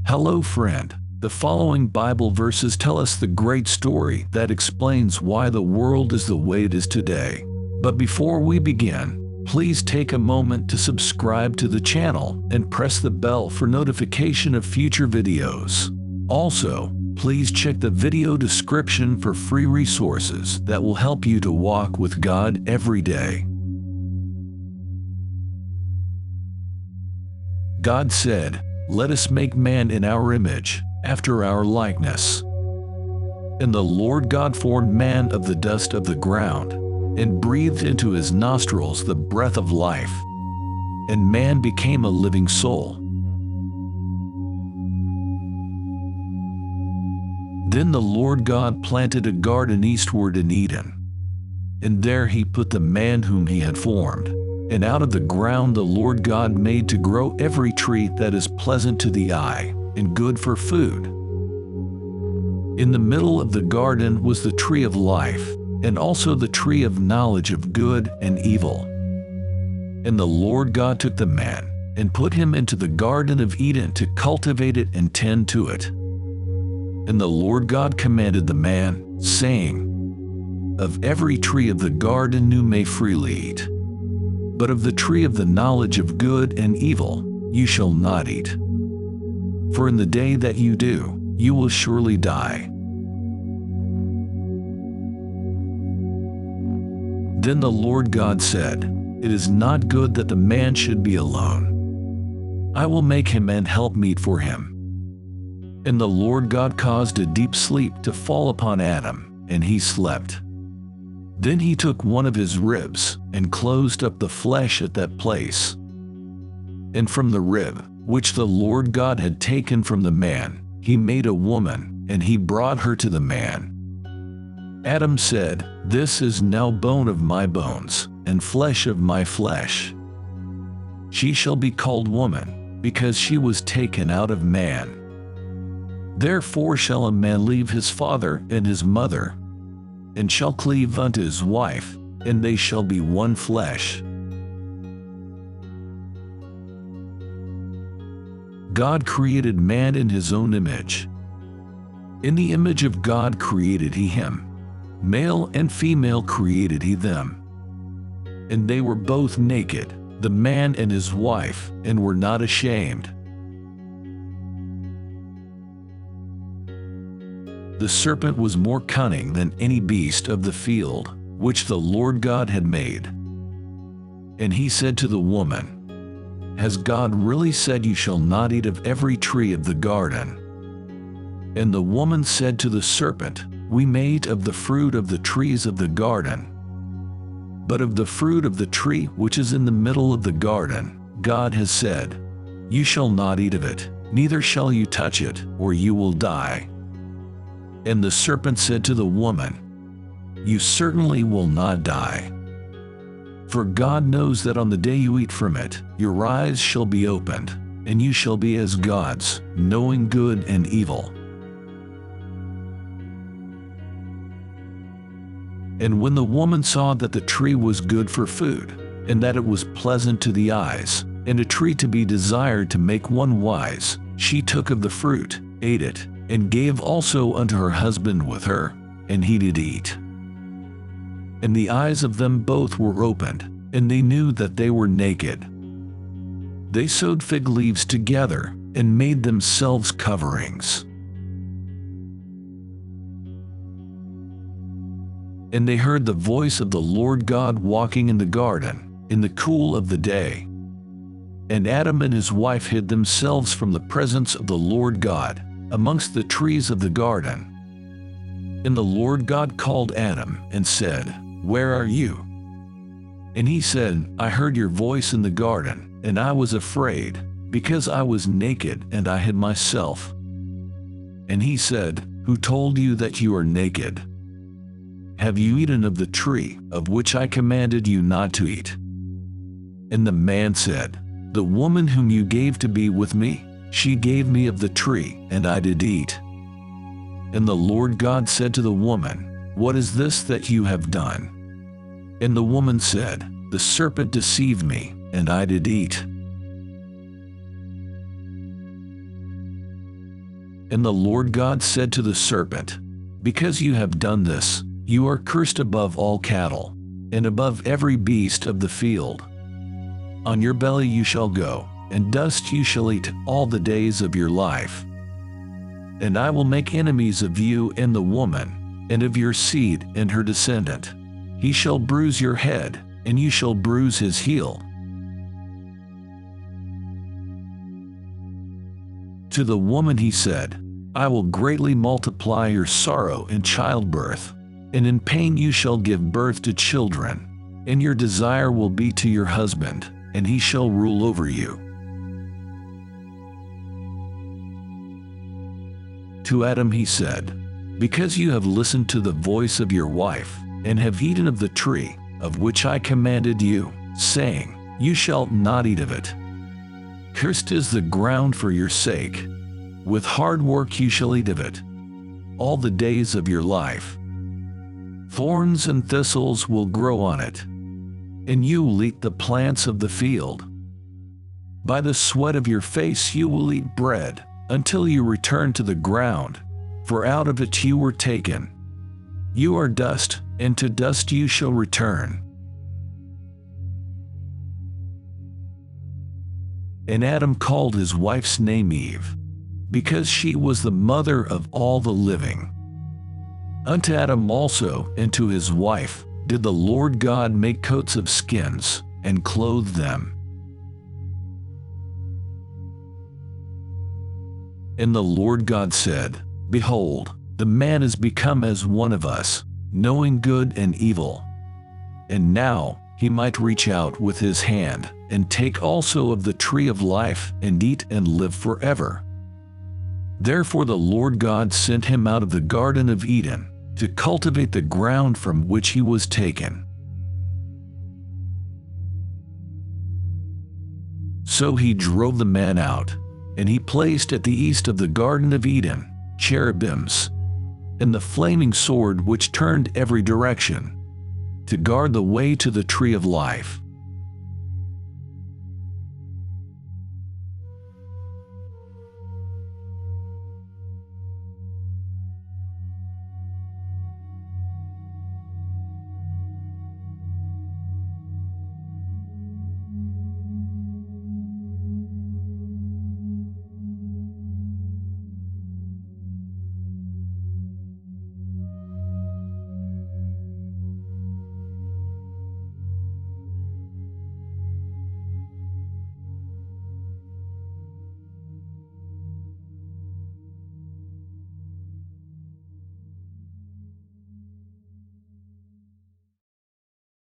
Hello friend, the following Bible verses tell us the great story that explains why the world is the way it is today. But before we begin, please take a moment to subscribe to the channel and press the bell for notification of future videos. Also, please check the video description for free resources that will help you to walk with God every day. God said, "Let us make man in our image, after our likeness." And the Lord God formed man of the dust of the ground, and breathed into his nostrils the breath of life. And man became a living soul. Then the Lord God planted a garden eastward in Eden. And there he put the man whom he had formed. And out of the ground the Lord God made to grow every tree that is pleasant to the eye, and good for food. In the middle of the garden was the tree of life, and also the tree of knowledge of good and evil. And the Lord God took the man, and put him into the garden of Eden to cultivate it and tend to it. And the Lord God commanded the man, saying, "Of every tree of the garden you may freely eat. But of the tree of the knowledge of good and evil you shall not eat. For in the day that you do, you will surely die." Then the Lord God said, "It is not good that the man should be alone. I will make him an helpmeet for him." And the Lord God caused a deep sleep to fall upon Adam, and he slept. Then he took one of his ribs, and closed up the flesh at that place. And from the rib, which the Lord God had taken from the man, he made a woman, and he brought her to the man. Adam said, "This is now bone of my bones, and flesh of my flesh. She shall be called woman, because she was taken out of man. Therefore shall a man leave his father and his mother, and shall cleave unto his wife, and they shall be one flesh." God created man in his own image. In the image of God created he him. Male and female created he them. And they were both naked, the man and his wife, and were not ashamed. The serpent was more cunning than any beast of the field, which the Lord God had made. And he said to the woman, "Has God really said you shall not eat of every tree of the garden?" And the woman said to the serpent, "We may eat of the fruit of the trees of the garden. But of the fruit of the tree which is in the middle of the garden, God has said, You shall not eat of it, neither shall you touch it, or you will die." And the serpent said to the woman, "You certainly will not die. For God knows that on the day you eat from it, your eyes shall be opened, and you shall be as gods, knowing good and evil." And when the woman saw that the tree was good for food, and that it was pleasant to the eyes, and a tree to be desired to make one wise, she took of the fruit, ate it, and gave also unto her husband with her, and he did eat. And the eyes of them both were opened, and they knew that they were naked. They sewed fig leaves together, and made themselves coverings. And they heard the voice of the Lord God walking in the garden, in the cool of the day. And Adam and his wife hid themselves from the presence of the Lord God, amongst the trees of the garden. And the Lord God called Adam, and said, "Where are you?" And he said, "I heard your voice in the garden, and I was afraid, because I was naked, and I hid myself." And he said, "Who told you that you are naked? Have you eaten of the tree, of which I commanded you not to eat?" And the man said, "The woman whom you gave to be with me, she gave me of the tree, and I did eat." And the Lord God said to the woman, "What is this that you have done?" And the woman said, "The serpent deceived me, and I did eat." And the Lord God said to the serpent, "Because you have done this, you are cursed above all cattle, and above every beast of the field. On your belly you shall go, and dust you shall eat all the days of your life. And I will make enemies of you and the woman, and of your seed and her descendant. He shall bruise your head, and you shall bruise his heel." To the woman he said, "I will greatly multiply your sorrow in childbirth, and in pain you shall give birth to children, and your desire will be to your husband, and he shall rule over you." To Adam he said, "Because you have listened to the voice of your wife, and have eaten of the tree, of which I commanded you, saying, 'You shall not eat of it,' cursed is the ground for your sake. With hard work you shall eat of it all the days of your life. Thorns and thistles will grow on it, and you will eat the plants of the field. By the sweat of your face you will eat bread, until you return to the ground, for out of it you were taken. You are dust, and to dust you shall return." And Adam called his wife's name Eve, because she was the mother of all the living. Unto Adam also and to his wife did the Lord God make coats of skins, and clothe them. And the Lord God said, "Behold, the man is become as one of us, knowing good and evil. And now he might reach out with his hand, and take also of the tree of life, and eat and live forever." Therefore the Lord God sent him out of the Garden of Eden, to cultivate the ground from which he was taken. So he drove the man out, and he placed at the east of the Garden of Eden cherubims, and the flaming sword which turned every direction, to guard the way to the tree of life.